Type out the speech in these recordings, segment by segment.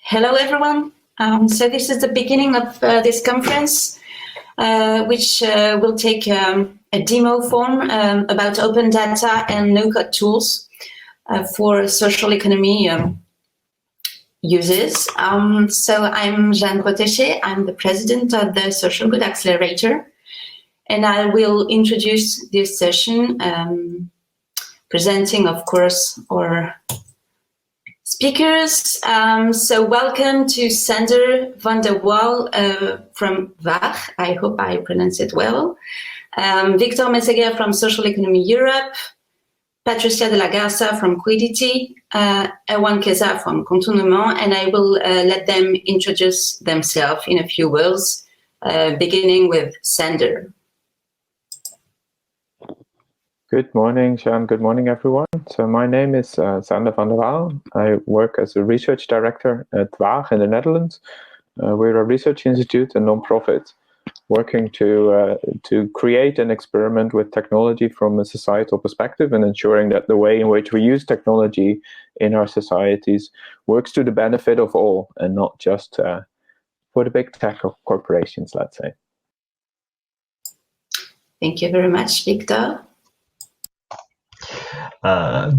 Hello, everyone. So this is the beginning of this conference, which will take a demo form about open data and no-code tools for social economy users. So I'm Jeanne Bretécher. I'm the president of the Social Good Accelerator, and I will introduce this session, presenting, of course, our speakers. So welcome to Sander van der Waal from Waal. I hope I pronounce it well. Victor Meseguer from Social Economy Europe. Patricia de la Garza from Quiddity. Erwan Kezzar from Contournement. And I will let them introduce themselves in a few words, beginning with Sander. Good morning, Jeanne. Good morning, everyone. So my name is Sander van der Waal. I work as a research director at Waal in the Netherlands. We're a research institute and non-profit working to create and experiment with technology from a societal perspective and ensuring that the way in which we use technology in our societies works to the benefit of all and not just for the big tech corporations, let's say. Thank you very much, Victor.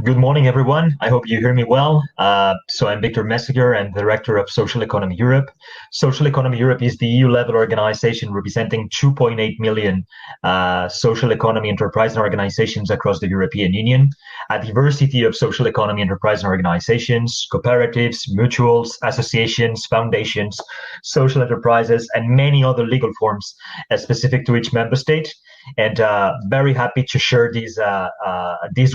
Good morning, everyone. I hope you hear me well. So I'm Victor Meseguer and Director of Social Economy Europe. Social Economy Europe is the EU-level organization representing 2.8 million social economy enterprise and organizations across the European Union. A diversity of social economy enterprise and organizations, cooperatives, mutuals, associations, foundations, social enterprises, and many other legal forms specific to each member state. And very happy to share this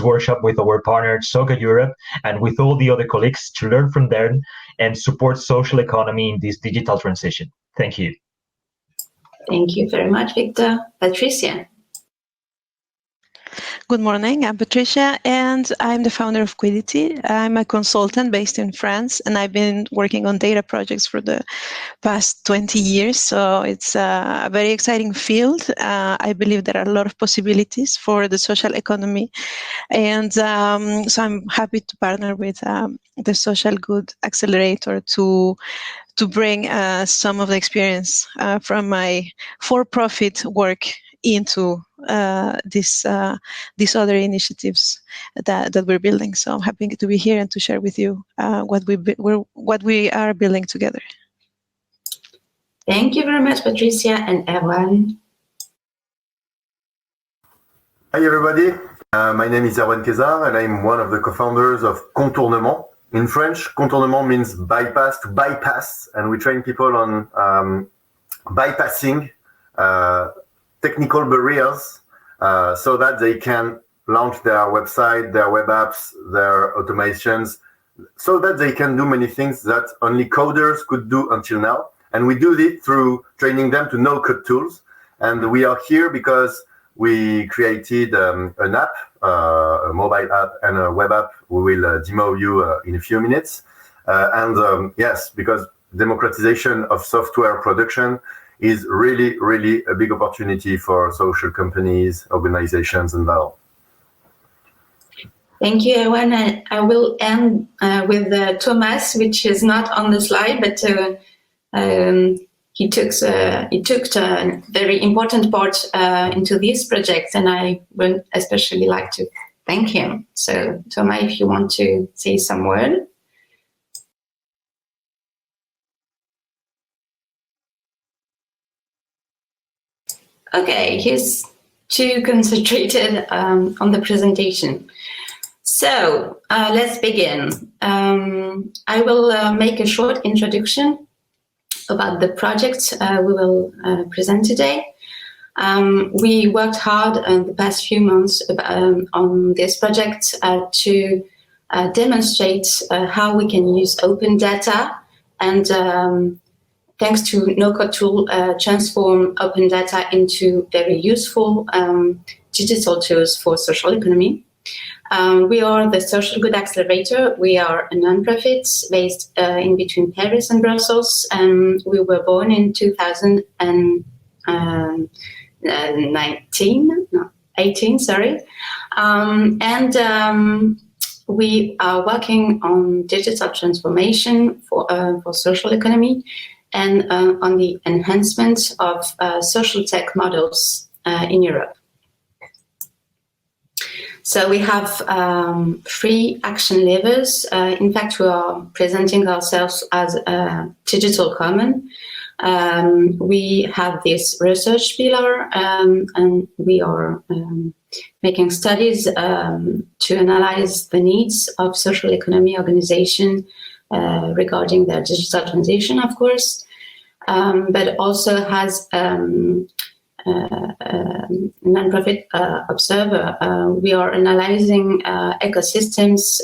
workshop with our partner SOGA Europe and with all the other colleagues to learn from them and support social economy in this digital transition. Thank you. Thank you very much, Victor. Patricia. Good morning, I'm Patricia, and I'm the founder of Quiddity. I'm a consultant based in France, and I've been working on data projects for the past 20 years, so it's a very exciting field. I believe there are a lot of possibilities for the social economy, and so I'm happy to partner with the Social Good Accelerator to bring some of the experience from my for-profit work into these other initiatives that we're building. So I'm happy to be here and to share with you what we are building together. Thank you very much, Patricia and Erwan. Hi, everybody. My name is Erwan Kezzar, and I'm one of the co-founders of Contournement. In French, contournement means bypass, to bypass, and we train people on bypassing technical barriers so that they can launch their website, their web apps, their automations, so that they can do many things that only coders could do until now. And we do it through training them to no-code tools. And we are here because we created an app, a mobile app and a web app. We will demo you in a few minutes. Yes, because democratization of software production is really, really a big opportunity for social companies, organizations, and all. Thank you, Erwan. I will end with Thomas, which is not on the slide, but he took a very important part into this project, and I would especially like to thank him. So, Thomas, if you want to say some word. Okay, he's too concentrated on the presentation. So let's begin. I will make a short introduction about the project we will present today. We worked hard in the past few months on this project to demonstrate how we can use open data and thanks to no-code tool, transform open data into very useful digital tools for social economy. We are the Social Good Accelerator. We are a non-profit based in between Paris and Brussels. We were born in 2018, sorry. we are working on digital transformation for social economy and on the enhancement of social tech models in Europe. So we have 3 action levers. In fact, we are presenting ourselves as a digital common. We have this research pillar, and we are making studies to analyze the needs of social economy organization regarding their digital transition, of course, but also has non-profit observer. We are analyzing ecosystems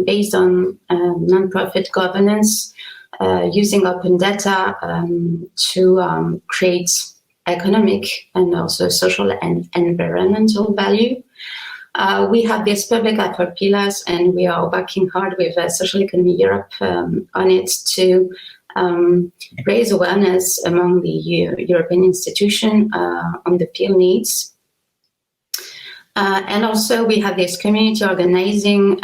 based on non-profit governance, using open data to create economic and also social and environmental value. We have these public effort pillars, and we are working hard with Social Economy Europe on it to raise awareness among the European institutions on the field needs. And also we have this community organizing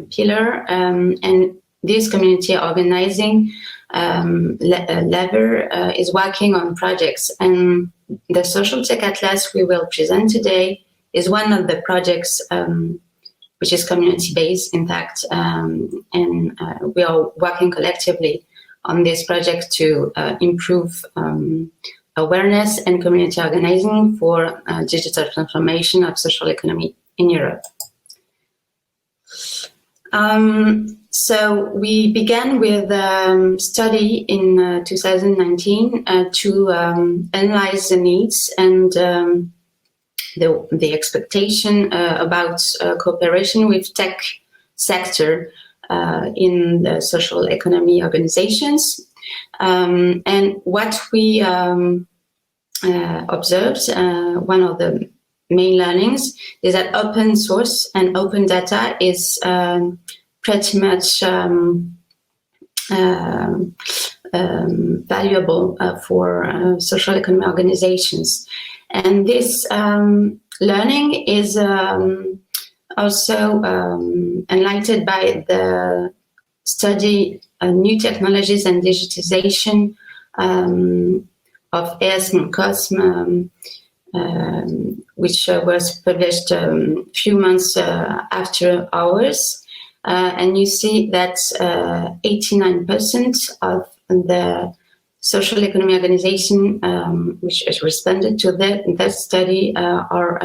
pillar, and this community organizing lever is working on projects. And the Social Tech Atlas we will present today is one of the projects which is community-based, in fact, and we are working collectively on this project to improve awareness and community organizing for digital transformation of social economy in Europe. So we began with a study in 2019 to analyze the needs and the expectation about cooperation with tech sector in the social economy organizations. And what we observed, one of the main learnings, is that open source and open data is pretty much valuable for social economy organizations. And this learning is also enlightened by the study New Technologies and Digitization of ES and COSM, which was published a few months after ours. And you see that 89% of the social economy organization which has responded to that study are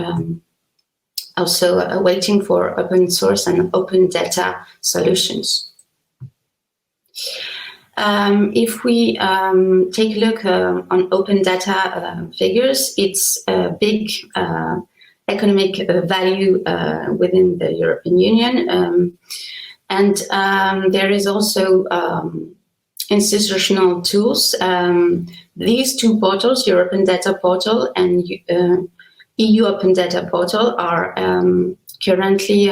also waiting for open source and open data solutions. If we take a look on open data figures, it's a big economic value within the European Union. And there is also institutional tools. These 2 portals, European Data Portal and EU Open Data Portal, are currently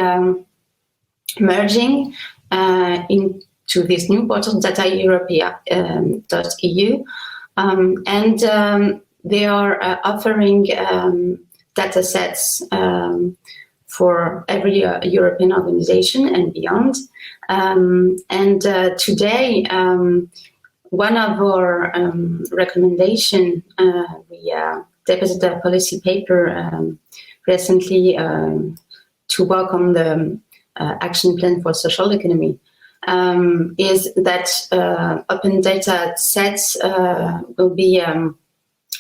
merging into this new portal, dataeuropea.eu, and they are offering data sets for every European organization and beyond. And today, one of our recommendations, we deposited a policy paper recently to work on the action plan for social economy, is that open data sets will be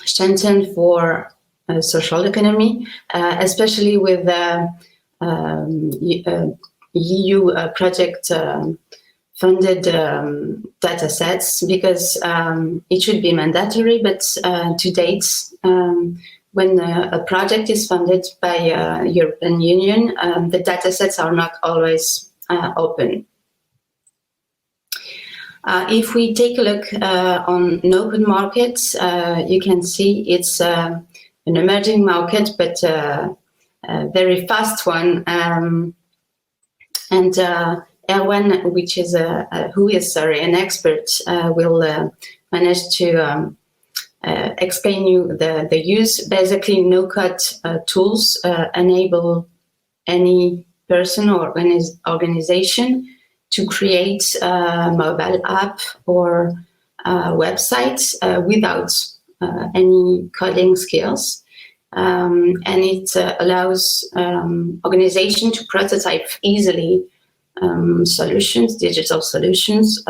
strengthened for social economy, especially with the EU project funded data sets, because it should be mandatory, but to date, when a project is funded by European Union, the data sets are not always open. If we take a look on an open market, you can see it's an emerging market, but a very fast one. And Erwan, who is an expert, will manage to explain you the use. Basically, no-code tools enable any person or organization to create a mobile app or a website without any coding skills. And it allows organization to prototype easily solutions, digital solutions,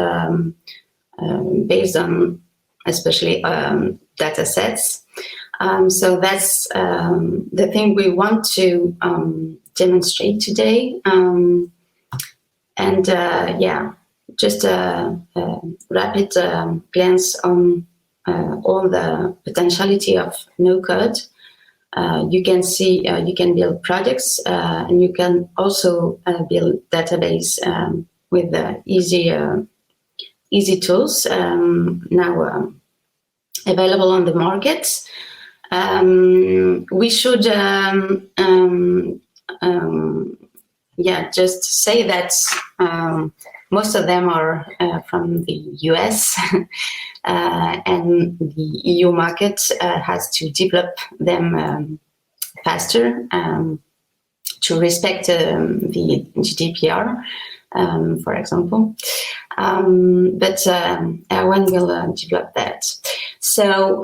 based on especially data sets. So that's the thing we want to demonstrate today. Just a rapid glance on all the potentiality of no code. You can see you can build products and you can also build database with easy tools now available on the market. We should just say that most of them are from the US and the EU market has to develop them faster to respect the GDPR, for example. But Erwan will develop that. So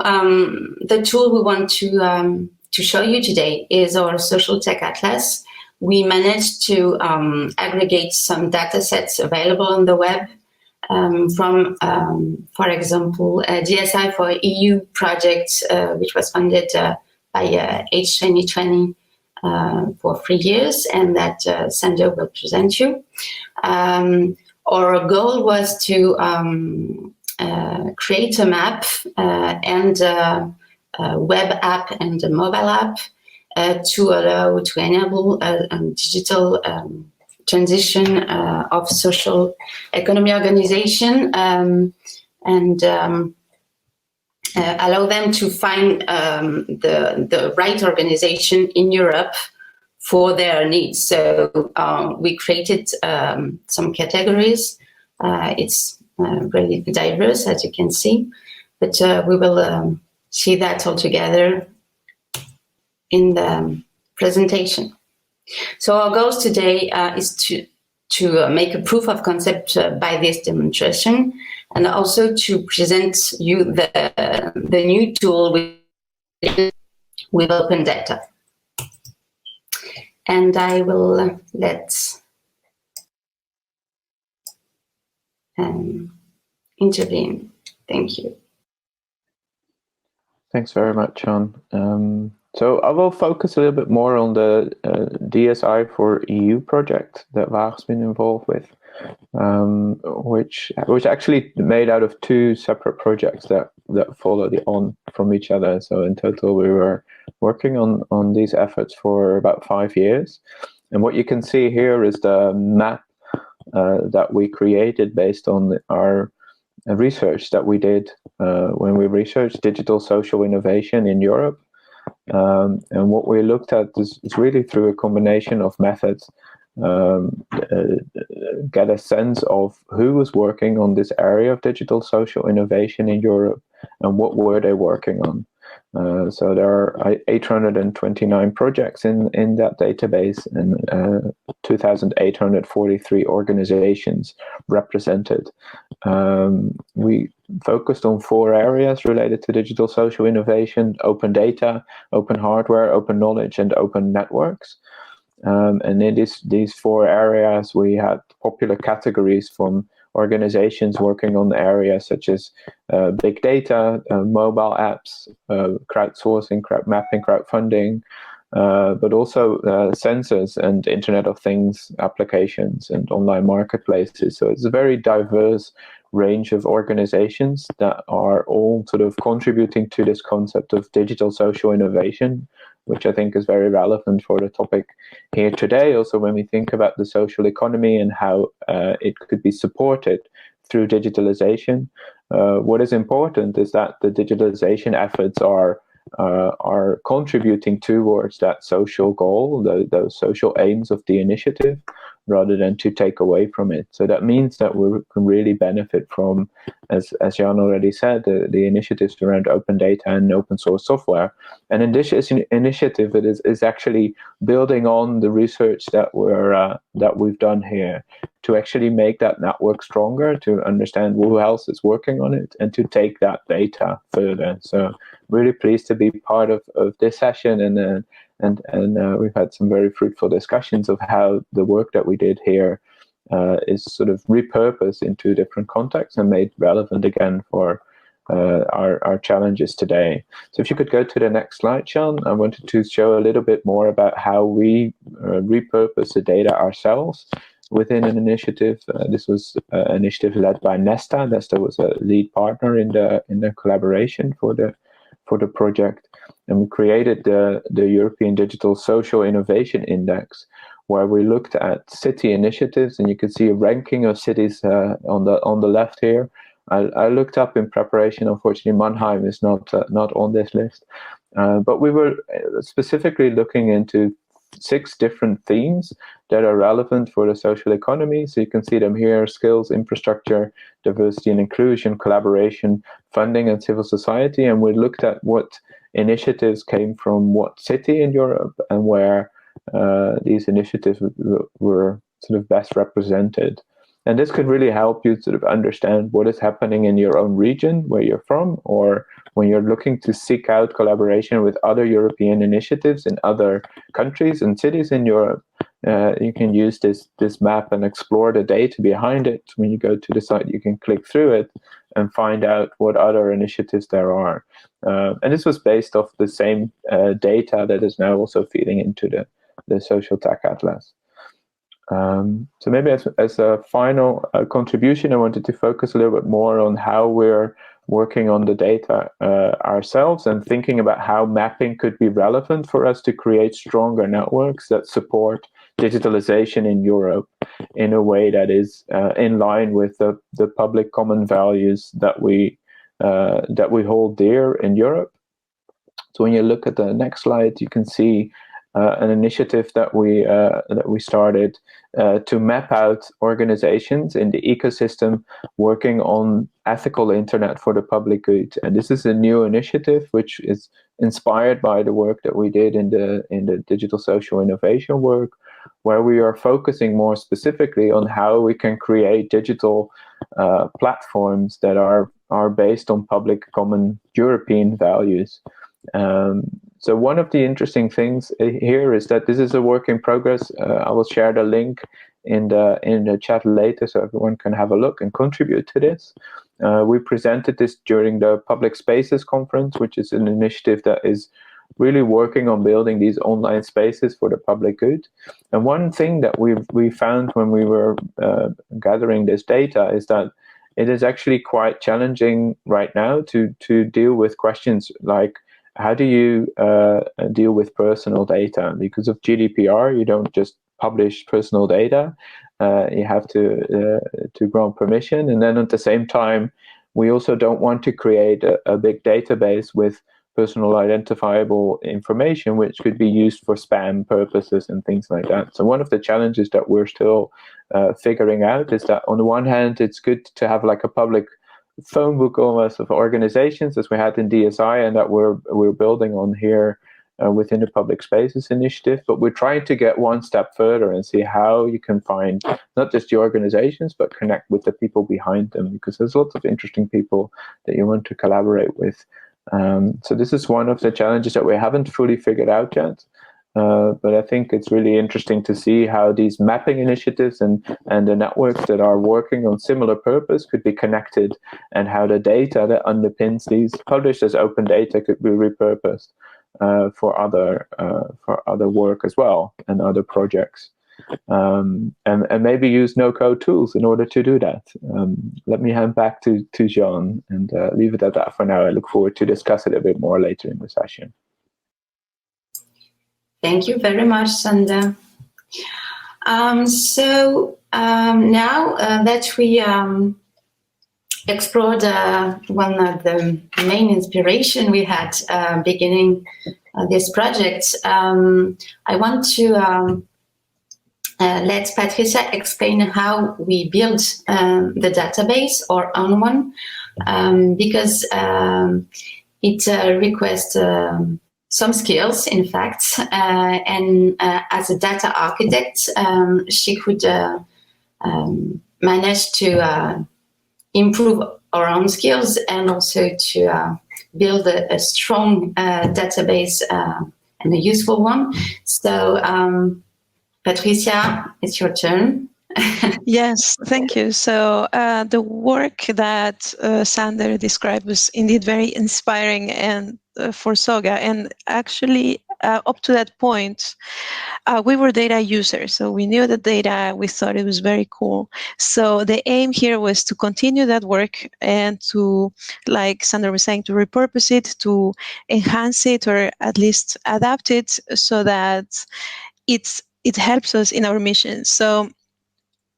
the tool we want to show you today is our social tech atlas. We managed to aggregate some data sets available on the web from, for example, a DSI for EU project, which was funded by H2020 for 3 years, and that Sander will present you. Our goal was to create a map and a web app and a mobile app to enable a digital transition of social economy organization and allow them to find the right organization in Europe for their needs. So we created some categories. It's really diverse, as you can see, but we will see that all together in the presentation. So our goals today is to make a proof of concept by this demonstration, and also to present you the new tool with open data. And I will let intervene. Thank you. Thanks very much, Jeanne. So I will focus a little bit more on the DSI for EU project that Waal's been involved with, which was actually made out of 2 separate projects that followed on from each other. So in total, we were working on these efforts for about 5 years. And what you can see here is the map that we created based on our research that we did when we researched digital social innovation in Europe. And what we looked at is really through a combination of methods, get a sense of who was working on this area of digital social innovation in Europe and what were they working on. So there are 829 projects in that database and 2,843 organizations represented. We focused on 4 areas related to digital social innovation: open data, open hardware, open knowledge, and open networks. And in these 4 areas, we had popular categories from organizations working on areas such as big data, mobile apps, crowdsourcing, crowd mapping, crowdfunding, but also sensors and Internet of Things applications and online marketplaces. So it's a very diverse range of organizations that are all sort of contributing to this concept of digital social innovation, which I think is very relevant for the topic here today. Also, when we think about the social economy and how it could be supported through digitalization, what is important is that the digitalization efforts are contributing towards that social goal, those social aims of the initiative, rather than to take away from it. So that means that we can really benefit from, as Jeanne already said, the initiatives around open data and open source software. And in this initiative, it is actually building on the research that we've done here to actually make that network stronger, to understand who else is working on it, and to take that data further. So really pleased to be part of this session, and we've had some very fruitful discussions of how the work that we did here is sort of repurposed into different contexts and made relevant again for our challenges today. So if you could go to the next slide, Jeanne, I wanted to show a little bit more about how we repurpose the data ourselves within an initiative. This was an initiative led by Nesta. Nesta was a lead partner in the collaboration for the project. And we created the European Digital Social Innovation Index, where we looked at city initiatives, and you can see a ranking of cities on the left here. I looked up in preparation. Unfortunately, Mannheim is not on this list, but we were specifically looking into 6 different themes that are relevant for the social economy. So you can see them here: skills, infrastructure, diversity and inclusion, collaboration, funding, and civil society. And we looked at what initiatives came from what city in Europe and where these initiatives were sort of best represented. And this could really help you sort of understand what is happening in your own region where you're from, or when you're looking to seek out collaboration with other European initiatives in other countries and cities in Europe. You can use this map and explore the data behind it. When you go to the site, you can click through it and find out what other initiatives there are. And this was based off the same data that is now also feeding into the Social Tech Atlas. So maybe as a final contribution, I wanted to focus a little bit more on how we're working on the data ourselves and thinking about how mapping could be relevant for us to create stronger networks that support digitalization in Europe in a way that is in line with the public common values that we hold dear in Europe. So when you look at the next slide, you can see an initiative that we started to map out organizations in the ecosystem working on ethical internet for the public good. And this is a new initiative which is inspired by the work that we did in the digital social innovation work, where we are focusing more specifically on how we can create digital platforms that are based on public common European values. So one of the interesting things here is that this is a work in progress. I will share the link in the chat later so everyone can have a look and contribute to this. We presented this during the Public Spaces Conference, which is an initiative that is really working on building these online spaces for the public good. And one thing that we found when we were gathering this data is that it is actually quite challenging right now to deal with questions like, how do you deal with personal data? Because of GDPR, you don't just publish personal data. You have to grant permission. And then at the same time, we also don't want to create a big database with personal identifiable information, which could be used for spam purposes and things like that. So one of the challenges that we're still figuring out is that on the one hand, it's good to have like a public phone book almost of organizations as we had in DSI, and that we're building on here within the Public Spaces Initiative. But we're trying to get one step further and see how you can find not just the organizations, but connect with the people behind them, because there's lots of interesting people that you want to collaborate with. So this is one of the challenges that we haven't fully figured out yet. But I think it's really interesting to see how these mapping initiatives and the networks that are working on similar purpose could be connected, and how the data that underpins these published as open data could be repurposed for other work as well and other projects. And maybe use no-code tools in order to do that. Let me hand back to Jeanne and leave it at that for now. I look forward to discuss it a bit more later in the session. Thank you very much, Sander. So now that we explored one of the main inspiration we had beginning this project, I want to let Patricia explain how we build the database or on one, because it requests some skills, in fact, and as a data architect, she could manage to improve our own skills and also to build a strong database and a useful one. So, Patricia, it's your turn. Yes, thank you. So the work that Sander described was indeed very inspiring and for Soga. And actually, up to that point, we were data users. So we knew the data, we thought it was very cool. So the aim here was to continue that work and to, like Sander was saying, to repurpose it, to enhance it, or at least adapt it so that it helps us in our mission. So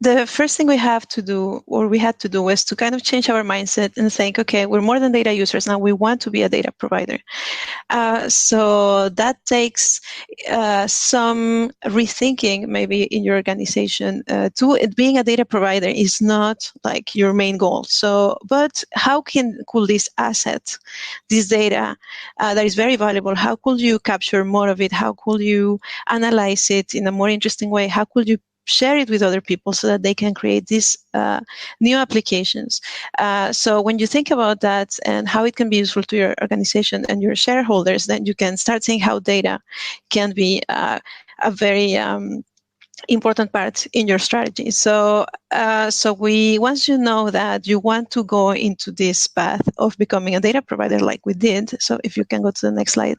the first thing we had to do was to kind of change our mindset and think, okay, we're more than data users now. We want to be a data provider. So that takes some rethinking, maybe in your organization. Being a data provider is not like your main goal. So, but how could this asset, this data that is very valuable, how could you capture more of it? How could you analyze it in a more interesting way? How could you share it with other people so that they can create these new applications? So when you think about that and how it can be useful to your organization and your shareholders, then you can start seeing how data can be a very important part in your strategy. So once you know that you want to go into this path of becoming a data provider like we did, so if you can go to the next slide,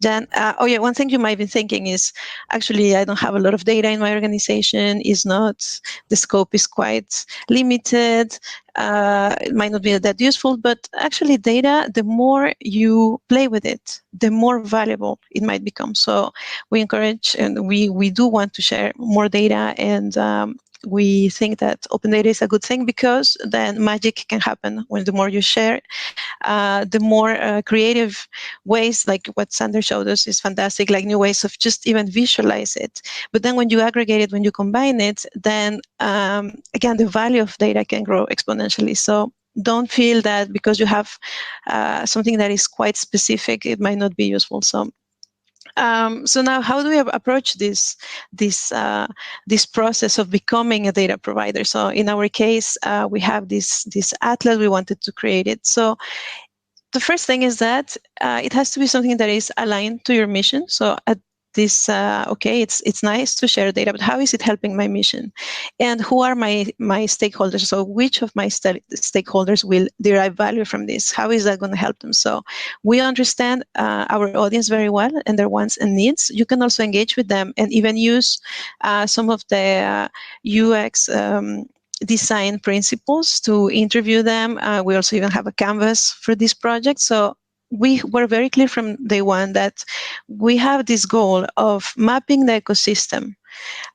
Jan. One thing you might be thinking is, actually, I don't have a lot of data in my organization. The scope is quite limited. It might not be that useful, but actually data, the more you play with it, the more valuable it might become. So we encourage, and we do want to share more data, and we think that open data is a good thing, because then magic can happen. When the more you share, the more creative ways, like what Sander showed us, is fantastic, like new ways of just even visualize it. But then when you aggregate it, when you combine it, then again, the value of data can grow exponentially. So don't feel that because you have something that is quite specific, it might not be useful. So now, how do we approach this process of becoming a data provider? So in our case, we have this atlas. We wanted to create it. So the first thing is that it has to be something that is aligned to your mission. So at this, it's nice to share data, but how is it helping my mission? And who are my stakeholders? So which of my stakeholders will derive value from this? How is that going to help them? So we understand our audience very well and their wants and needs. You can also engage with them and even use some of the UX design principles to interview them. We also even have a canvas for this project. So we were very clear from day one that we have this goal of mapping the ecosystem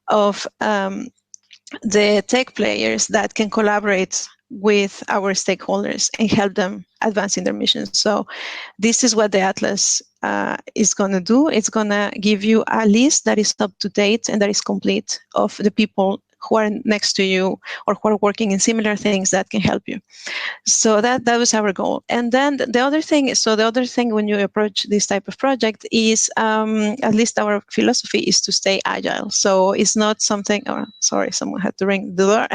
of the tech players that can collaborate with our stakeholders and help them advance in their missions. So this is what the Atlas is going to do. It's going to give you a list that is up to date and that is complete of the people who are next to you or who are working in similar things that can help you. So that was our goal. And then the other thing when you approach this type of project is, at least our philosophy is to stay agile. So it's not something, sorry, someone had to ring the door.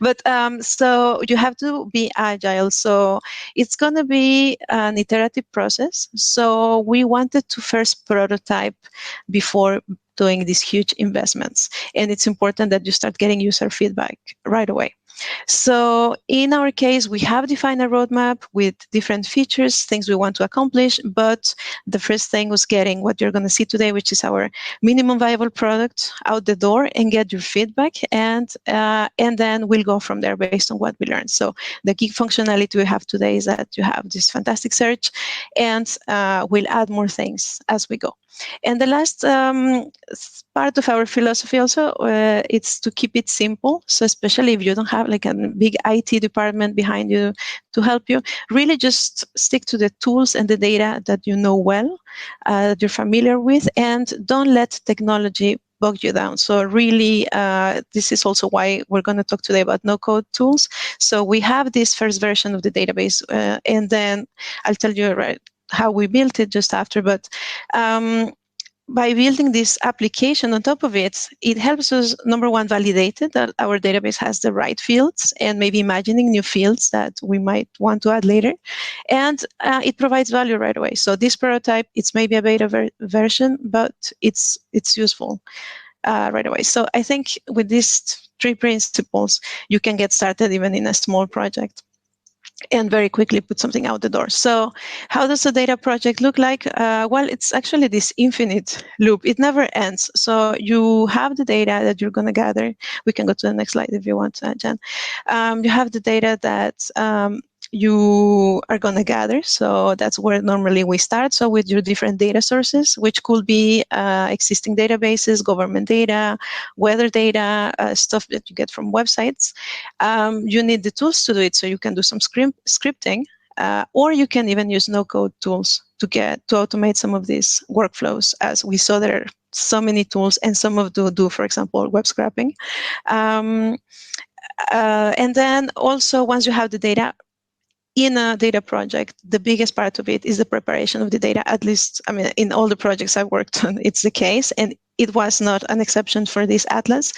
But so you have to be agile. So it's going to be an iterative process. So we wanted to first prototype before doing these huge investments. And it's important that you start getting user feedback right away. So in our case, we have defined a roadmap with different features, things we want to accomplish, but the first thing was getting what you're going to see today, which is our minimum viable product out the door and get your feedback. And then we'll go from there based on what we learned. So the key functionality we have today is that you have this fantastic search, and we'll add more things as we go. And the last part of our philosophy also, it's to keep it simple. So especially if you don't have like a big IT department behind you to help you, really just stick to the tools and the data that you know well, that you're familiar with, and don't let technology bog you down. So really, this is also why we're going to talk today about no-code tools. So we have this first version of the database, and then I'll tell you how we built it just after. But by building this application on top of it, it helps us, number one, validate it, that our database has the right fields, and maybe imagining new fields that we might want to add later. And it provides value right away. So this prototype, it's maybe a beta version, but it's useful right away. So I think with these 3 principles, you can get started even in a small project and very quickly put something out the door. So how does a data project look like? Well, it's actually this infinite loop. It never ends. So you have the data that you're going to gather. We can go to the next slide if you want, Jen. You have the data that you are going to gather. So that's where normally we start. So with your different data sources, which could be existing databases, government data, weather data, stuff that you get from websites. You need the tools to do it. So you can do some scripting, or you can even use no-code tools to automate some of these workflows. As we saw, there are so many tools, and some of them do, for example, web scraping. And then also, once you have the data, in a data project, the biggest part of it is the preparation of the data. At least, I mean, in all the projects I worked on, it's the case, and it was not an exception for this atlas.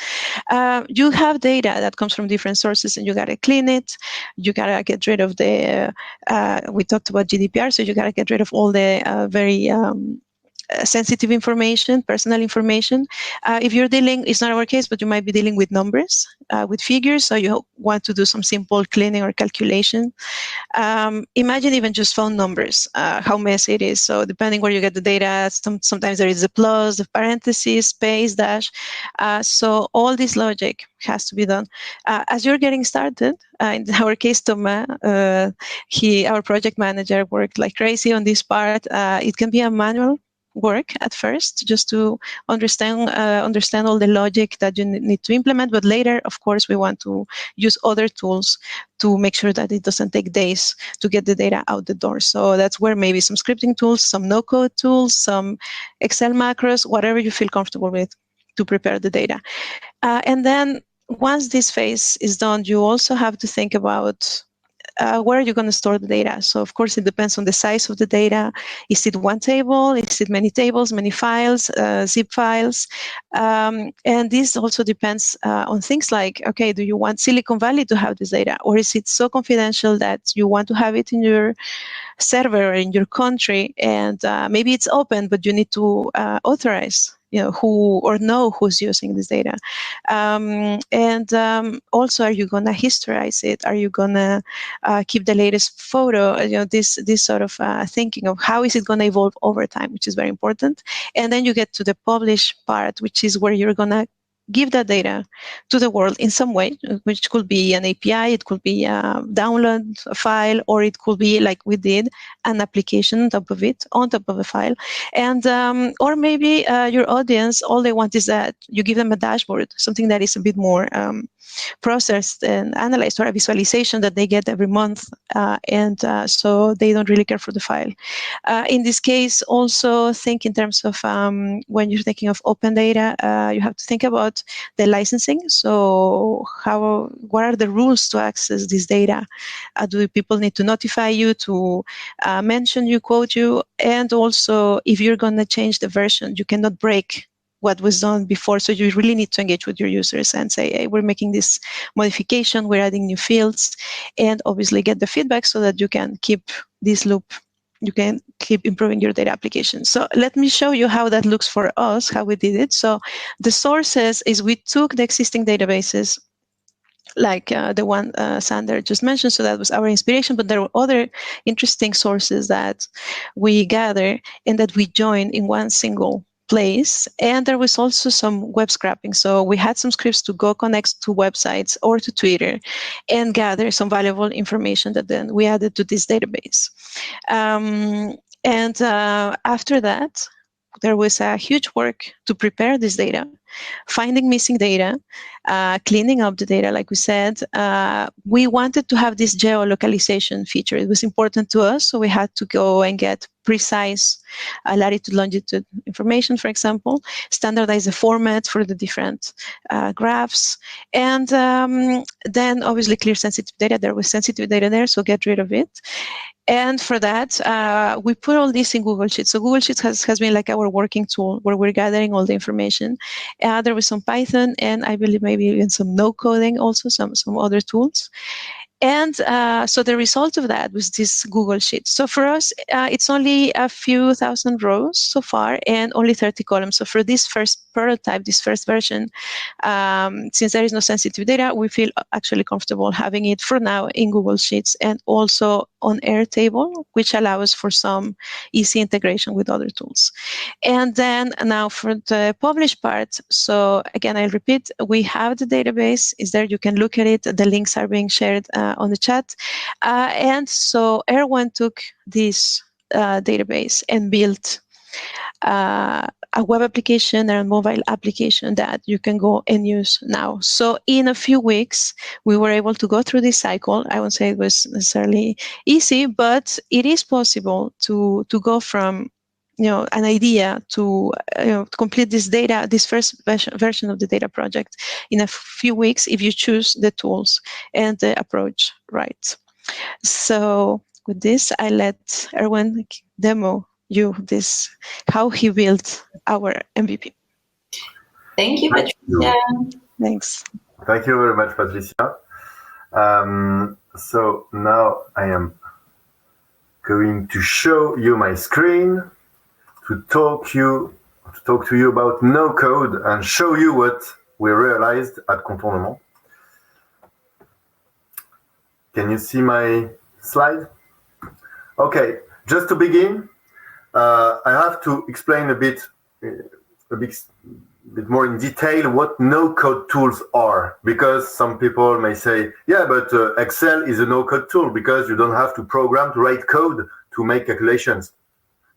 You have data that comes from different sources, and you got to clean it. You got to get rid of the, we talked about GDPR, so you got to get rid of all the very sensitive information, personal information. If you're dealing, it's not our case, but you might be dealing with numbers, with figures, so you want to do some simple cleaning or calculation. Imagine even just phone numbers, how messy it is. So depending where you get the data, sometimes there is a plus, the parentheses, space, dash. So all this logic has to be done. As you're getting started, in our case, Thomas, our project manager, worked like crazy on this part. It can be a manual work at first, just to understand all the logic that you need to implement. But later, of course, we want to use other tools to make sure that it doesn't take days to get the data out the door. So that's where maybe some scripting tools, some no-code tools, some Excel macros, whatever you feel comfortable with to prepare the data. And then once this phase is done, you also have to think about where are you going to store the data? So, of course, it depends on the size of the data. Is it one table? Is it many tables, many files, zip files? And this also depends on things like, okay, do you want Silicon Valley to have this data? Or is it so confidential that you want to have it in your server or in your country? And maybe it's open, but you need to authorize who or know who's using this data. And also, are you going to historize it? Are you going to keep the latest photo? This sort of thinking of how is it going to evolve over time, which is very important. And then you get to the publish part, which is where you're going to give that data to the world in some way, which could be an API, it could be a download a file, or it could be, like we did, an application on top of it, on top of a file. And or maybe your audience, all they want is that you give them a dashboard, something that is a bit more processed and analyzed, or a visualization that they get every month, and so they don't really care for the file. In this case, also think in terms of when you're thinking of open data, you have to think about the licensing. So what are the rules to access this data? Do people need to notify you, to mention you, quote you? And also, if you're going to change the version, you cannot break what was done before. So you really need to engage with your users and say, hey, we're making this modification, we're adding new fields, and obviously get the feedback so that you can keep this loop. You can keep improving your data application. So let me show you how that looks for us, how we did it. So the sources is we took the existing databases, like the one Sander just mentioned. So that was our inspiration, but there were other interesting sources that we gather and that we join in one single place. And there was also some web scraping. So we had some scripts to go connect to websites or to Twitter and gather some valuable information that then we added to this database. And after that, there was a huge work to prepare this data, finding missing data, cleaning up the data, like we said. We wanted to have this geolocalization feature. It was important to us, so we had to go and get precise latitude, longitude information, for example, standardize the format for the different graphs, and then obviously clear sensitive data. There was sensitive data there, so get rid of it. And for that, we put all this in Google Sheets. So Google Sheets has been like our working tool where we're gathering all the information. There was some Python, and I believe maybe even some no coding also, some other tools. And so the result of that was this Google Sheet. So for us, it's only a few thousand rows so far and only 30 columns. So for this first prototype, this first version, since there is no sensitive data, we feel actually comfortable having it for now in Google Sheets and also on Airtable, which allows for some easy integration with other tools. And then now for the published part, so again, I'll repeat, we have the database. Is there, you can look at it. The links are being shared on the chat. And so Erwan took this database and built a web application and a mobile application that you can go and use now. So in a few weeks, we were able to go through this cycle. I won't say it was necessarily easy, but it is possible to go from an idea to complete this data, this first version of the data project in a few weeks if you choose the tools and the approach right. So with this, I let Erwan demo you this, how he built our MVP. Thank you, Patricia. Thanks. Thank you very much, Patricia. So now I am going to show you my screen to talk to you about no code and show you what we realized at Contournement. Can you see my slide? Okay, just to begin, I have to explain a bit more in detail what no-code tools are, because some people may say, yeah, but Excel is a no-code tool because you don't have to program to write code to make calculations.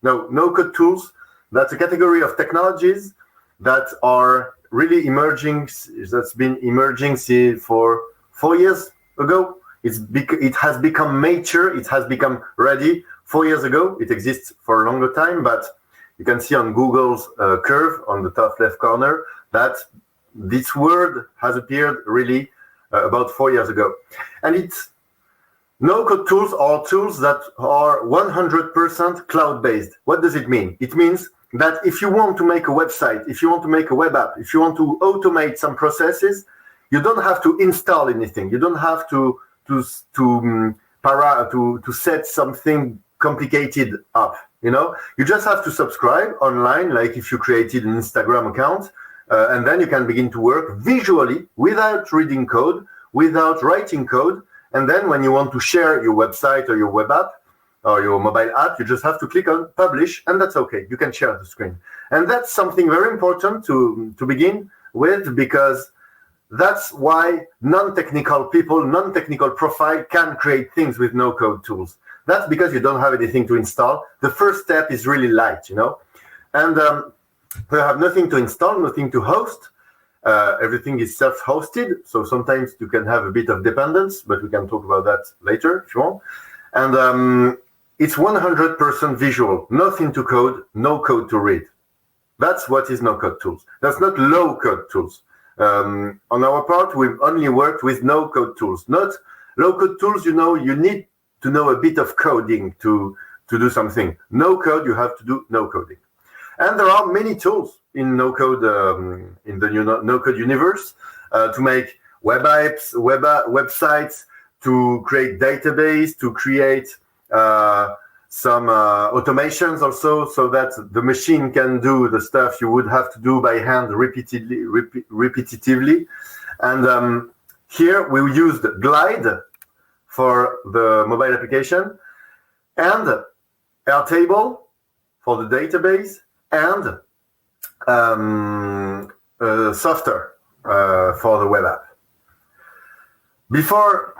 No, no-code tools, that's a category of technologies that are really emerging, that's been emerging for 4 years ago. It has become mature, it has become ready 4 years ago. It exists for a longer time, but you can see on Google's curve on the top left corner that this word has appeared really about 4 years ago. And no-code tools are tools that are 100% cloud-based. What does it mean? It means that if you want to make a website, if you want to make a web app, if you want to automate some processes, you don't have to install anything. You don't have to set something complicated up. You just have to subscribe online, like if you created an Instagram account, and then you can begin to work visually without reading code, without writing code. And then when you want to share your website or your web app or your mobile app, you just have to click on publish, and that's okay. You can share the screen. And that's something very important to begin with, because that's why non-technical people, non-technical profile can create things with no-code tools. That's because you don't have anything to install. The first step is really light, And we have nothing to install, nothing to host. Everything is self-hosted, so sometimes you can have a bit of dependence, but we can talk about that later if you want. And it's 100% visual, nothing to code, no code to read. That's what is no-code tools. That's not low-code tools. On our part, we've only worked with no-code tools. Not low-code tools, you need to know a bit of coding to do something. No code, you have to do no coding. And there are many tools in no-code, in the no-code universe, to make web apps, websites, to create database, to create some automations also, so that the machine can do the stuff you would have to do by hand repetitively. And here we used Glide for the mobile application, and Airtable for the database, and software for the web app. Before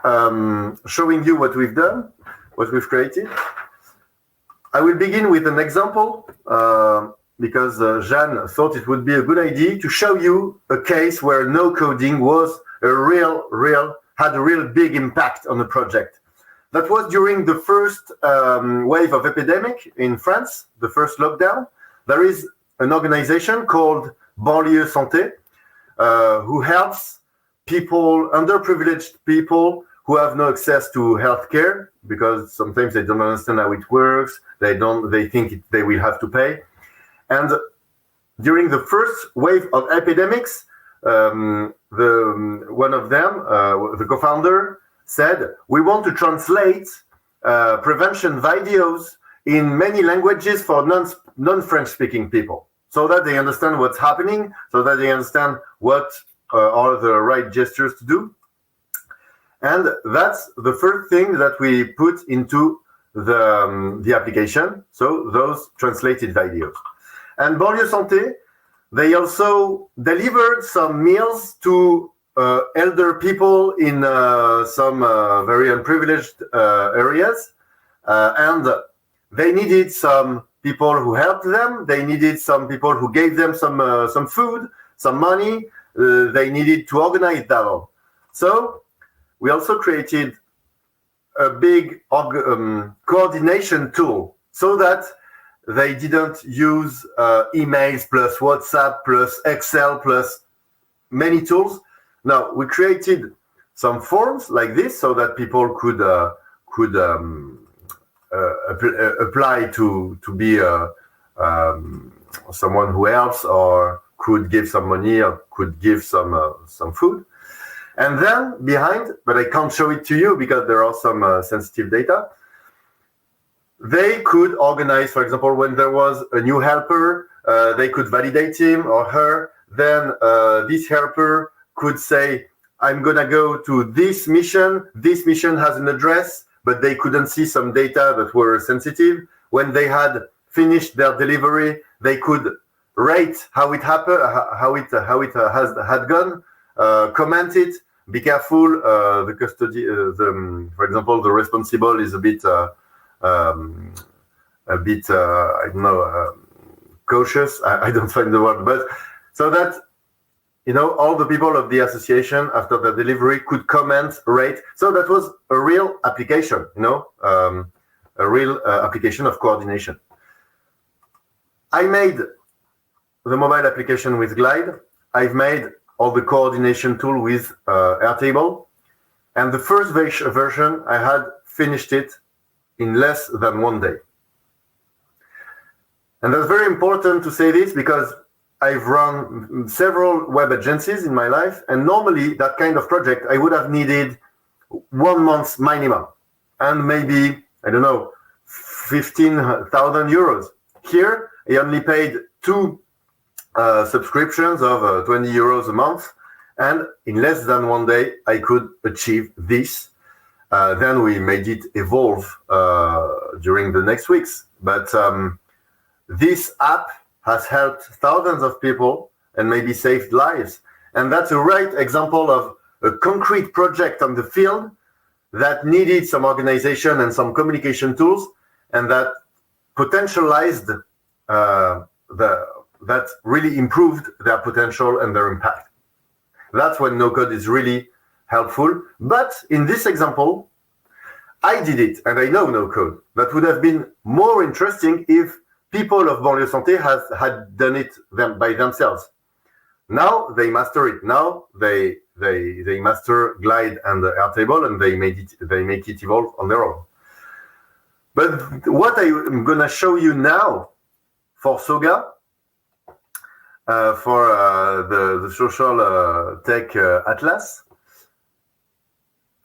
showing you what we've done, what we've created, I will begin with an example because Jeanne thought it would be a good idea to show you a case where no coding was had a real big impact on the project. that was during the first wave of epidemic in France, the first lockdown. There is an organization called Banlieue Santé who helps people, underprivileged people who have no access to healthcare because sometimes they don't understand how it works. They think they will have to pay. And during the first wave of epidemics, one of them, the co-founder, said, we want to translate prevention videos in many languages for non-French speaking people, so that they understand what's happening, so that they understand what are the right gestures to do. And that's the first thing that we put into the application, so those translated videos. And Banlieue Santé, they also delivered some meals to elder people in some very unprivileged areas, and they needed some people who helped them. They needed some people who gave them some food, some money. They needed to organize that all. So we also created a big coordination tool so that they didn't use emails plus WhatsApp plus Excel plus many tools. Now we created some forms like this so that people could apply to be someone who helps, or could give some money, or could give some food. And then behind, but I can't show it to you because there are some sensitive data, they could organize, for example, when there was a new helper, they could validate him or her. Then this helper could say, I'm going to go to this mission. This mission has an address, but they couldn't see some data that were sensitive. When they had finished their delivery, they could rate how it happened, how it had gone, comment it. Be careful. The custody, for example, the responsible is a bit I don't know, cautious. I don't find the word, but so that all the people of the association after the delivery could comment, rate. So that was a real application, a real application of coordination. I made the mobile application with Glide. I've made all the coordination tool with Airtable. And the first version, I had finished it in less than 1 day. And that's very important to say this because I've run several web agencies in my life, and normally that kind of project, I would have needed 1 month minimum, and maybe, I don't know, 15,000 euros. Here, I only paid 2 subscriptions of 20 euros a month, and in less than 1 day, I could achieve this. Then we made it evolve during the next weeks. But this app has helped thousands of people and maybe saved lives. And that's a right example of a concrete project on the field that needed some organization and some communication tools, and that potentialized that really improved their potential and their impact. That's when no-code is really helpful. But in this example, I did it, and I know no-code. That would have been more interesting if people of Banlieue Santé had done it by themselves. Now they master it. Now they master Glide and Airtable, and they make it evolve on their own. But what I'm gonna show you now for Soga, for the social tech atlas,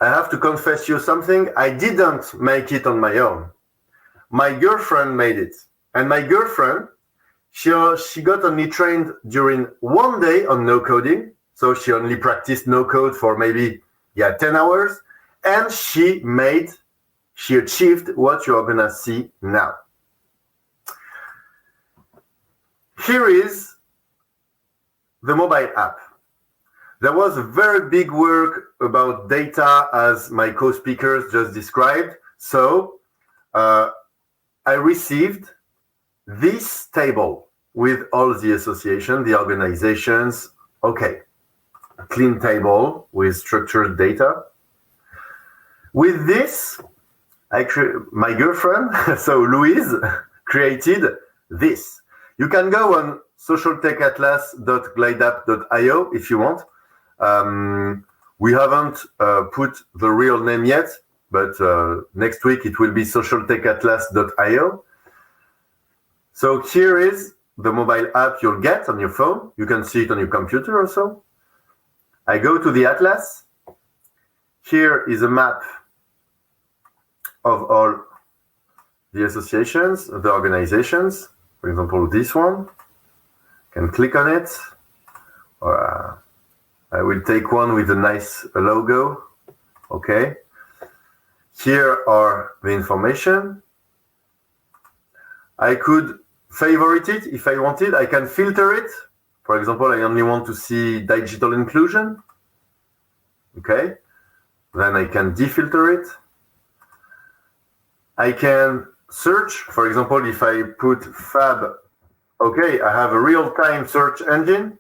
I have to confess you something. I didn't make it on my own. My girlfriend made it. And my girlfriend, she got only trained during 1 day on no coding. So she only practiced no code for maybe 10 hours. And she achieved what you're gonna see now. Here is the mobile app. There was a very big work about data, as my co-speakers just described. So I received this table with all the association, the organizations. Okay, a clean table with structured data. With this, my girlfriend, so Louise, created this. You can go on socialtechatlas.glideapp.io if you want. We haven't put the real name yet, but next week it will be socialtechatlas.io. So here is the mobile app you'll get on your phone. You can see it on your computer also. I go to the atlas. Here is a map of all the associations, the organizations. For example, this one. Can click on it. Or, I will take one with a nice logo. Okay. Here are the information. I could favorite it if I wanted. I can filter it. For example, I only want to see digital inclusion. Okay. Then I can defilter it. I can search. For example, if I put fab, okay, I have a real-time search engine.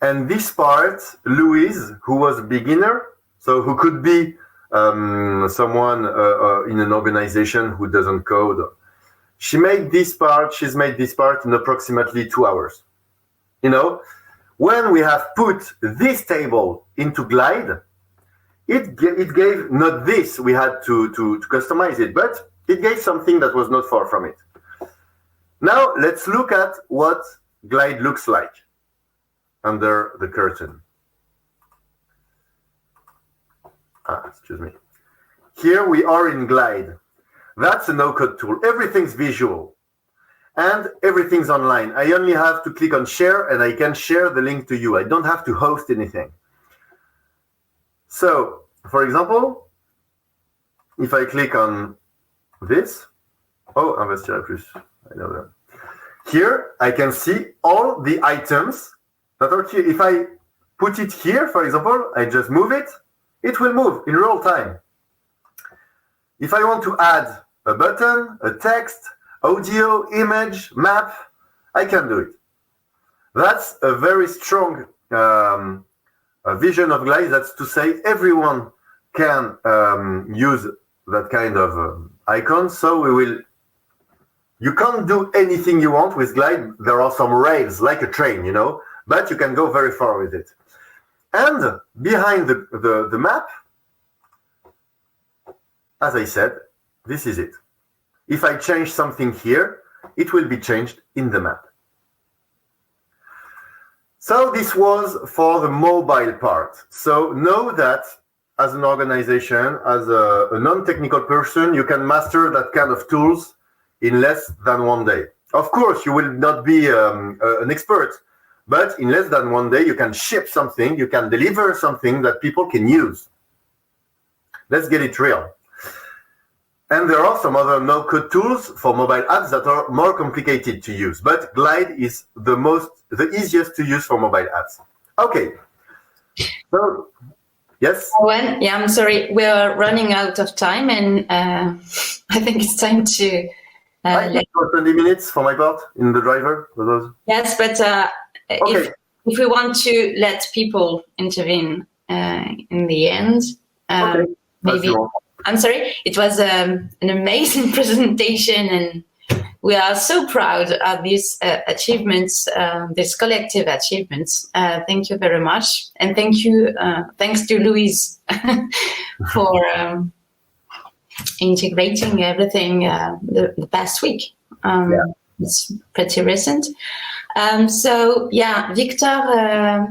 And this part, Louise, who was a beginner, so who could be someone in an organization who doesn't code, she's made this part in approximately 2 hours. You know, when we have put this table into Glide, it gave not this, we had to customize it, but it gave something that was not far from it. Now let's look at what Glide looks like under the curtain. Excuse me. Here we are in Glide. That's a no-code tool. Everything's visual and everything's online. I only have to click on share and I can share the link to you. I don't have to host anything. So, for example, if I click on this, Investir Plus, I know that. Here, I can see all the items that are here. If I put it here, for example, I just move it, it will move in real time. If I want to add a button, a text, audio, image, map, I can do it. That's a very strong vision of Glide. That's to say everyone can use that kind of icon. So you can't do anything you want with Glide. There are some rails, like a train, you know, but you can go very far with it. And behind the map, as I said, this is it. If I change something here, it will be changed in the map. So this was for the mobile part. So know that as an organization, as a non-technical person, you can master that kind of tools in less than 1 day. Of course, you will not be an expert, but in less than 1 day, you can ship something, you can deliver something that people can use. Let's get it real. And there are some other no-code tools for mobile apps that are more complicated to use, but Glide is the easiest to use for mobile apps. Okay. So, yes? Erwan, yeah, I'm sorry, we're running out of time, and I think it's time to... I think for 20 minutes for my part in the driver. Yes, but okay. if we want to let people intervene in the end, Okay. maybe... I'm sorry, it was an amazing presentation, and we are so proud of these achievements, these collective achievements. Thank you very much. And thanks to Louise for integrating everything the past week. It's pretty recent. So, yeah, Victor,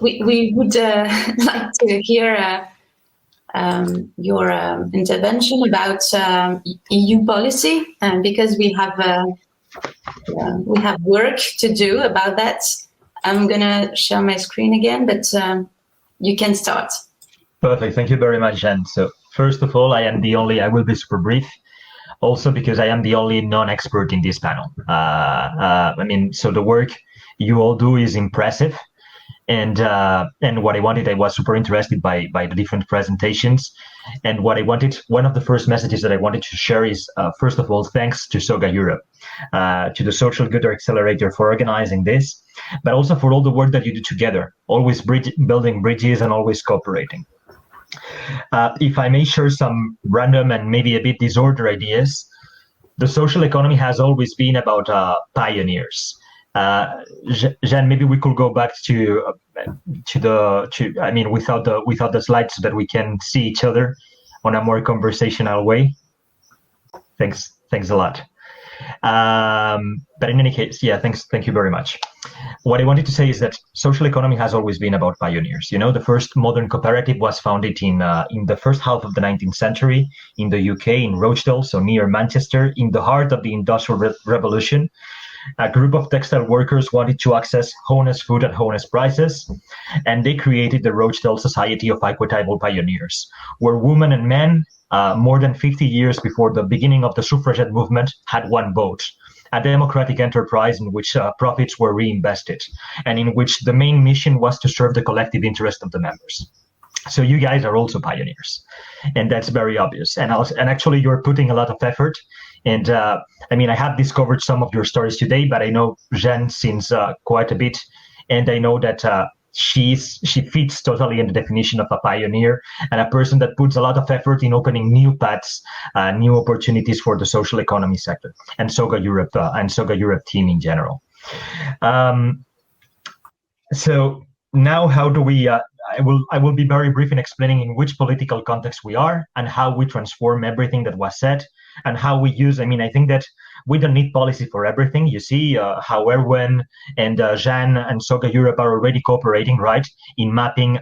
we would like to hear your intervention about EU policy, because we have work to do about that. I'm gonna share my screen again, but you can start. Perfect. Thank you very much, Jeanne. So first of all, I will be super brief. Also because I am the only non-expert in this panel. I mean, so the work you all do is impressive. And what I wanted, I was super interested by the different presentations. And what I wanted, one of the first messages that I wanted to share is, first of all, thanks to SOGA Europe, to the Social Good Accelerator for organizing this, but also for all the work that you do together, always building bridges and always cooperating. If I may share some random and maybe a bit disorder ideas, the social economy has always been about pioneers. Jeanne, maybe we could go back to I mean, without the slides, so that we can see each other on a more conversational way. Thanks a lot. But in any case, yeah, thank you very much. What I wanted to say is that social economy has always been about pioneers. You know, the first modern cooperative was founded in the first half of the 19th century in the UK, in Rochdale, so near Manchester, in the heart of the Industrial Revolution. A group of textile workers wanted to access honest food at honest prices, and they created the Rochdale Society of Equitable Pioneers, where women and men, more than 50 years before the beginning of the suffragette movement, had one vote. A democratic enterprise in which profits were reinvested, and in which the main mission was to serve the collective interest of the members. So you guys are also pioneers, and that's very obvious. And actually, you're putting a lot of effort. And I mean, I have discovered some of your stories today, but I know Jeanne since quite a bit, and I know that she fits totally in the definition of a pioneer and a person that puts a lot of effort in opening new paths, new opportunities for the social economy sector and SOGA Europe team in general. So now, how do we? I will be very brief in explaining in which political context we are and how we transform everything that was said and how we use. I mean, I think that we don't need policy for everything. You see how Erwan and Jeanne and SOGA Europe are already cooperating, right, in mapping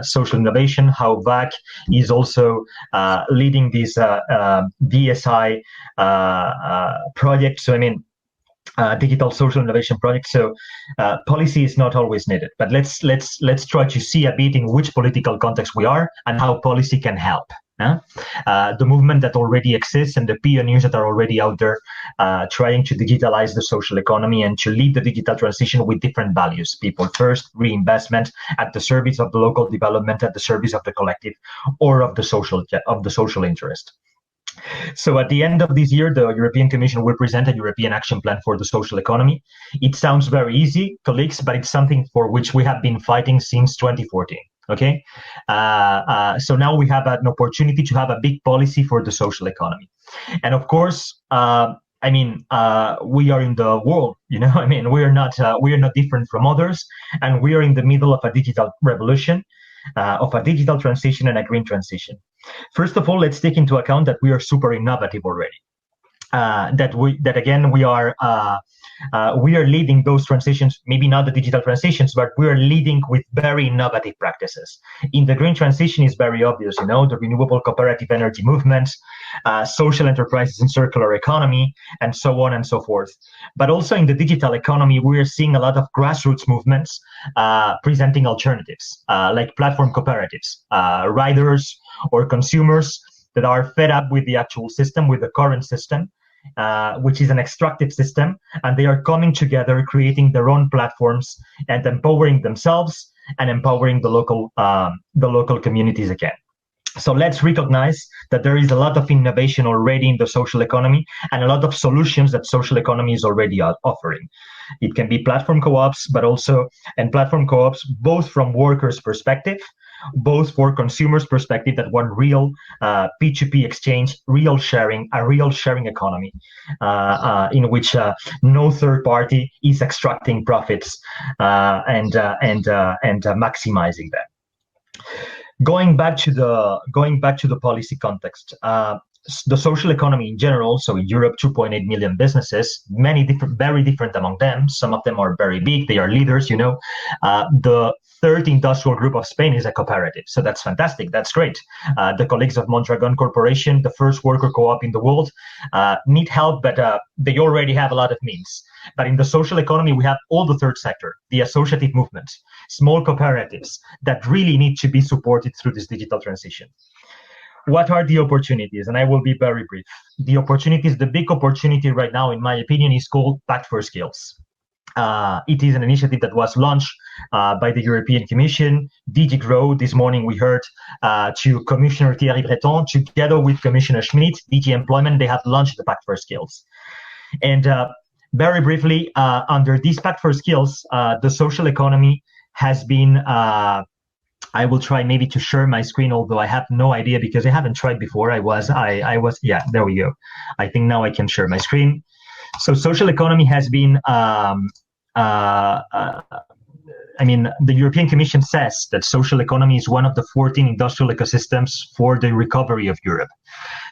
social innovation. How VAC is also leading this DSI project. So I mean, digital social innovation project. So policy is not always needed, but let's try to see a bit in which political context we are and how policy can help. The movement that already exists and the pioneers that are already out there trying to digitalize the social economy and to lead the digital transition with different values: people first, reinvestment, at the service of the local development, at the service of the collective, or of the social interest. So at the end of this year, the European Commission will present a European action plan for the social economy. It sounds very easy, colleagues, but it's something for which we have been fighting since 2014. Okay, so now we have an opportunity to have a big policy for the social economy, and of course, I mean, we are in the world. You know, I mean, we are not different from others, and we are in the middle of a digital revolution, of a digital transition and a green transition. First of all, let's take into account that we are super innovative already. We are leading those transitions, maybe not the digital transitions, but we are leading with very innovative practices. In the green transition is very obvious, you know, the renewable cooperative energy movements, social enterprises in circular economy, and so on and so forth. But also in the digital economy, we are seeing a lot of grassroots movements presenting alternatives, like platform cooperatives, riders or consumers that are fed up with the actual system, with the current system, which is an extractive system, and they are coming together, creating their own platforms and empowering themselves and empowering the local communities again. So let's recognize that there is a lot of innovation already in the social economy and a lot of solutions that social economy is already offering. It can be platform co-ops, but also, and platform co-ops both from workers' perspective, both for consumers' perspective that want real P2P exchange, real sharing, a real sharing economy in which no third party is extracting profits and maximizing them. Going back to the policy context, the social economy in general. So in Europe, 2.8 million businesses, very different among them. Some of them are very big; they are leaders. You know, the third industrial group of Spain is a cooperative, so that's fantastic. That's great. The colleagues of Mondragon Corporation, the first worker co-op in the world, need help, but they already have a lot of means. But in the social economy, we have all the third sector, the associative movement, small cooperatives that really need to be supported through this digital transition. What are the opportunities? And I will be very brief. The opportunities, the big opportunity right now, in my opinion, is called Pact for Skills. It is an initiative that was launched by the European Commission. DG Grow, this morning we heard to Commissioner Thierry Breton, together with Commissioner Schmidt, DG Employment, they have launched the Pact for Skills. And very briefly, under this Pact for Skills, the social economy has been, I will try maybe to share my screen, although I have no idea because I haven't tried before. Yeah, there we go. I think now I can share my screen. So social economy has been, the European Commission says that social economy is one of the 14 industrial ecosystems for the recovery of Europe.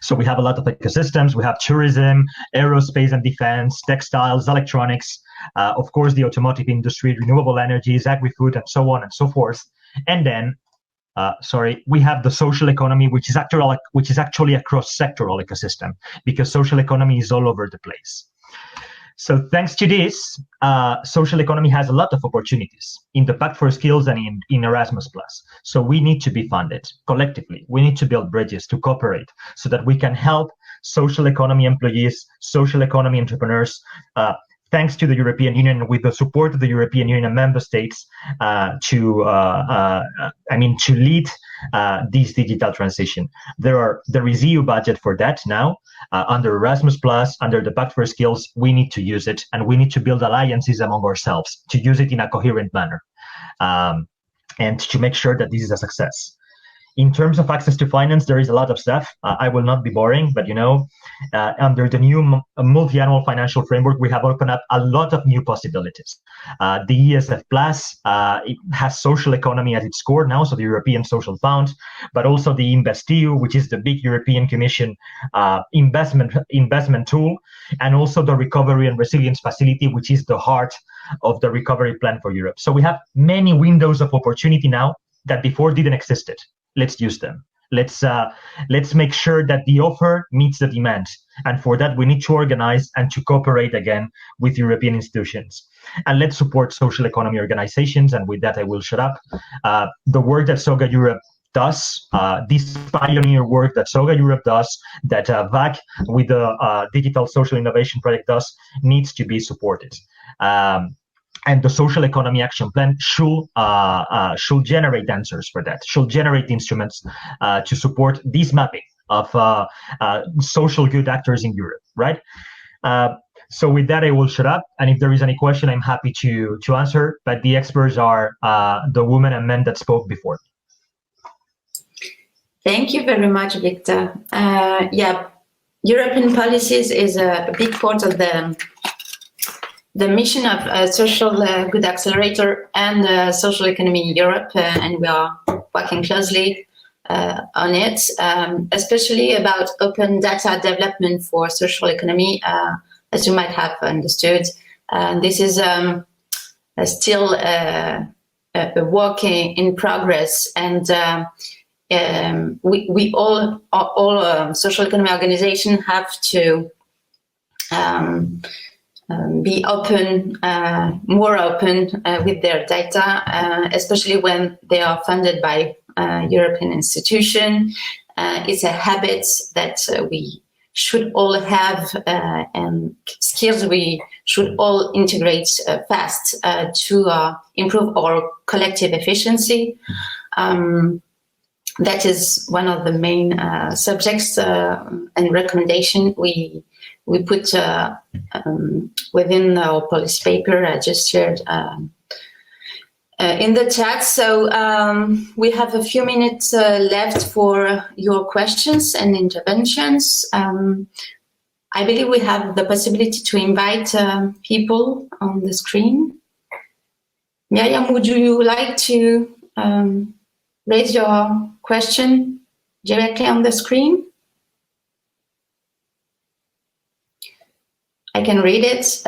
So we have a lot of ecosystems. We have tourism, aerospace and defense, textiles, electronics, of course, the automotive industry, renewable energies, agri-food, and so on and so forth. And then, we have the social economy, which is actually a cross-sectoral ecosystem, because social economy is all over the place. So thanks to this, social economy has a lot of opportunities in the Pact for Skills and in Erasmus+. So we need to be funded collectively. We need to build bridges to cooperate so that we can help social economy employees, social economy entrepreneurs, thanks to the European Union, with the support of the European Union member states, to lead this digital transition. There is EU budget for that now. Under Erasmus+, under the Pact for Skills, we need to use it, and we need to build alliances among ourselves to use it in a coherent manner, and to make sure that this is a success. In terms of access to finance, there is a lot of stuff. I will not be boring, but under the new multi-annual financial framework, we have opened up a lot of new possibilities. The ESF Plus, it has social economy at its core now, so the European Social Fund, but also the InvestEU, which is the big European Commission investment tool, and also the Recovery and Resilience Facility, which is the heart of the recovery plan for Europe. So we have many windows of opportunity now that before didn't exist. Let's use them. Let's make sure that the offer meets the demand. And for that, we need to organize and to cooperate again with European institutions. And let's support social economy organizations. And with that, I will shut up. The work that SOGA Europe does, this pioneer work that SOGA Europe does, that VAC with the Digital Social Innovation Project does, needs to be supported. And the Social Economy Action Plan should generate answers for that, should generate instruments to support this mapping of social good actors in Europe, right? So with that, I will shut up. And if there is any question, I'm happy to answer. But the experts are the women and men that spoke before. Thank you very much, Victor. European policies is a big part of the mission of Social Good Accelerator and Social Economy Europe, and we are working closely on it, especially about open data development for social economy, as you might have understood. This is still a work in progress, and we all social economy organizations have to be open, more open with their data, especially when they are funded by European institutions. It's a habit that we should all have, and skills we should all integrate fast to improve our collective efficiency. That is one of the main subjects and recommendation we put within our policy paper I just shared in the chat. So we have a few minutes left for your questions and interventions. I believe we have the possibility to invite people on the screen. Miriam, would you like to raise your question directly on the screen? I can read it.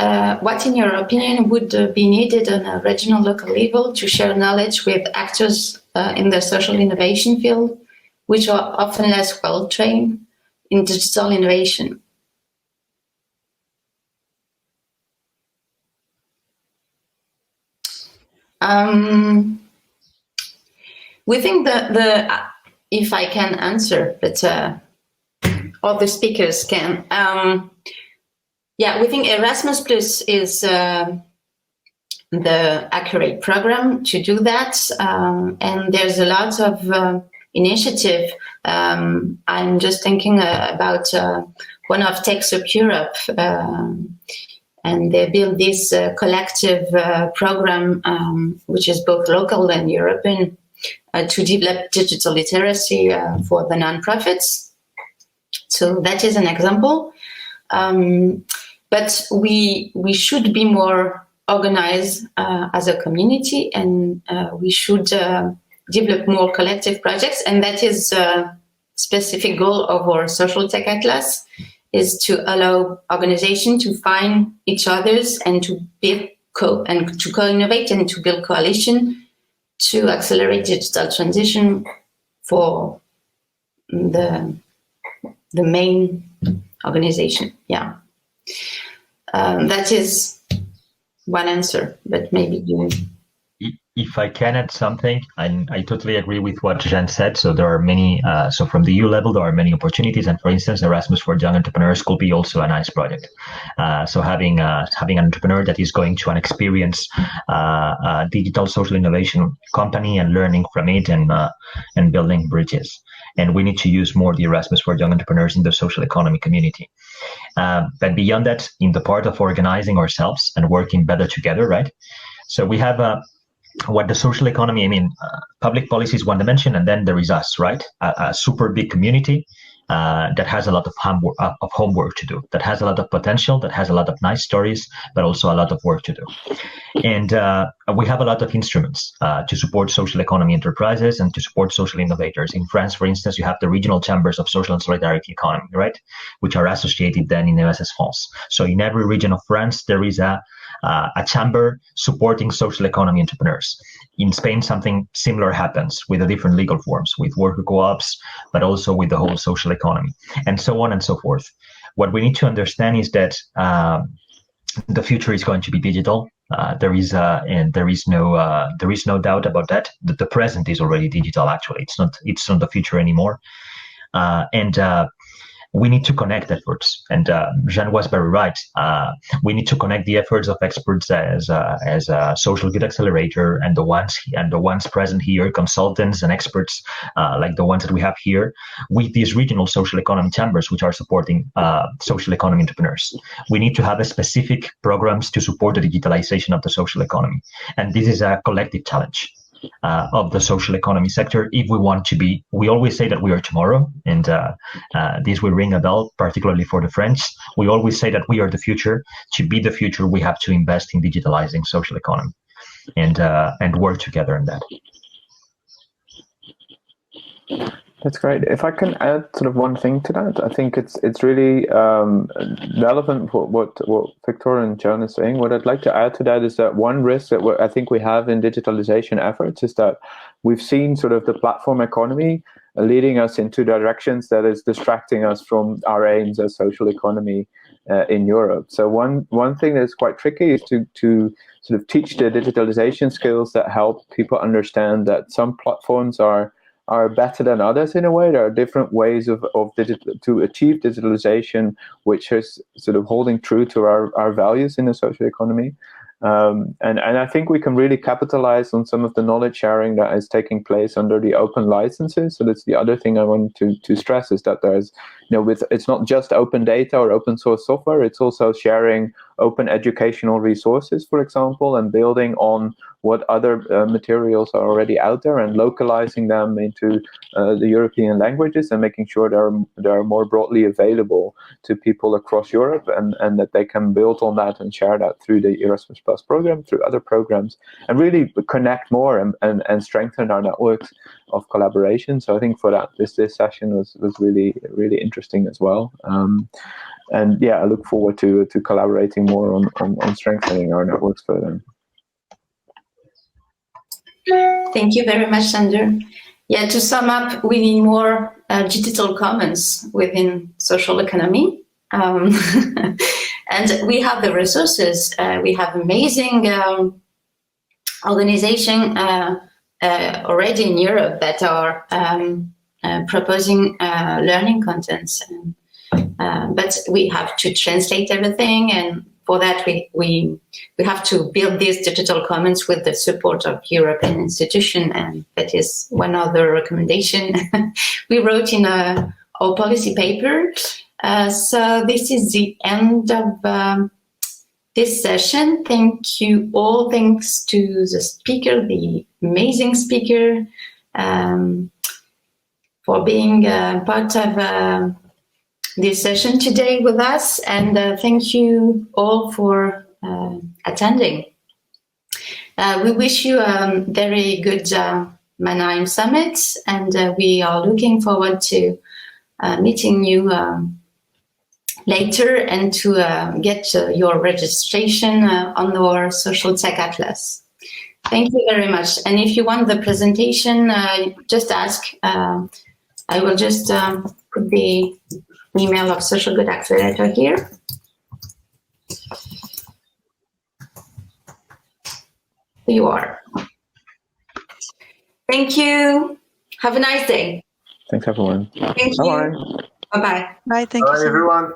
What, in your opinion, would be needed on a regional local level to share knowledge with actors in the social innovation field, which are often less well trained in digital innovation? We think that if I can answer, but all the speakers can. Yeah, we think Erasmus Plus is the accurate program to do that. And there's a lot of initiative. I'm just thinking about one of Techs Up Europe, and they build this collective program, which is both local and European, to develop digital literacy for the nonprofits. So that is an example. But we should be more organized as a community, and we should develop more collective projects. And that is a specific goal of our Social Tech Atlas, is to allow organizations to find each others and to build to co-innovate and to build coalition to accelerate digital transition for the main organization. Yeah. That is one answer, but maybe you... If I can add something, I totally agree with what Jeanne said. So there are many, so from the EU level, there are many opportunities. And for instance, Erasmus for Young Entrepreneurs could be also a nice project. So having an entrepreneur that is going to an experience, digital social innovation company and learning from it and building bridges. And we need to use more the Erasmus for Young Entrepreneurs in the social economy community. But beyond that, in the part of organizing ourselves and working better together, right? So we have what the social economy, public policy is one dimension, and then there is us, right? A super big community that has a lot of homework to do, that has a lot of potential, that has a lot of nice stories, but also a lot of work to do. And we have a lot of instruments to support social economy enterprises and to support social innovators. In France, for instance, you have the regional chambers of social and solidarity economy, right? Which are associated then in ESS France. So in every region of France, there is a chamber supporting social economy entrepreneurs. In Spain, something similar happens with the different legal forms, with worker co-ops, but also with the whole social economy, and so on and so forth. What we need to understand is that the future is going to be digital. There is no doubt about that. The present is already digital. Actually, it's not the future anymore, and we need to connect efforts. And Jeanne was very right. We need to connect the efforts of experts as a social good accelerator and the ones present here, consultants and experts like the ones that we have here, with these regional social economy chambers, which are supporting social economy entrepreneurs. We need to have specific programs to support the digitalization of the social economy. And this is a collective challenge of the social economy sector. If we want to be, we always say that we are tomorrow, and this will ring a bell, particularly for the French. We always say that we are the future. To be the future, we have to invest in digitalizing social economy and work together in that. That's great. If I can add sort of one thing to that, I think it's really relevant what Victor and Jeanne is saying. What I'd like to add to that is that one risk that I think we have in digitalization efforts is that we've seen sort of the platform economy leading us into directions that is distracting us from our aims as social economy in Europe. So one thing that's quite tricky is to sort of teach the digitalization skills that help people understand that some platforms are better than others in a way. There are different ways to achieve digitalization, which is sort of holding true to our values in the social economy. And I think we can really capitalize on some of the knowledge sharing that is taking place under the open licenses. So that's the other thing I want to stress, is that there's, it's not just open data or open source software, it's also sharing open educational resources, for example, and building on what other materials are already out there and localizing them into the European languages and making sure they're more broadly available to people across Europe, and that they can build on that and share that through the Erasmus Plus program, through other programs, and really connect more and strengthen our networks of collaboration. So I think for that, this session was really, really interesting as well. And yeah, I look forward to collaborating more on strengthening our networks further. Thank you very much, Sander. Yeah, to sum up, we need more digital commons within social economy. And we have the resources. We have amazing organization already in Europe that are proposing learning contents. But we have to translate everything and for that, we have to build these digital commons with the support of European institution, and that is one other recommendation we wrote in our policy paper. So this is the end of this session. Thank you all. Thanks to the speaker, the amazing speaker, for being part of this session today with us, and thank you all for attending. We wish you a very good Mannheim Summit, and we are looking forward to meeting you later and to get your registration on our Social Tech Atlas. Thank you very much. And if you want the presentation, just ask. I will just put the email of Social Good Accelerator here. Here you are. Thank you. Have a nice day. Thanks, everyone. Thank you. Bye-bye. Bye-bye. Bye. Thank you Bye, so much. everyone.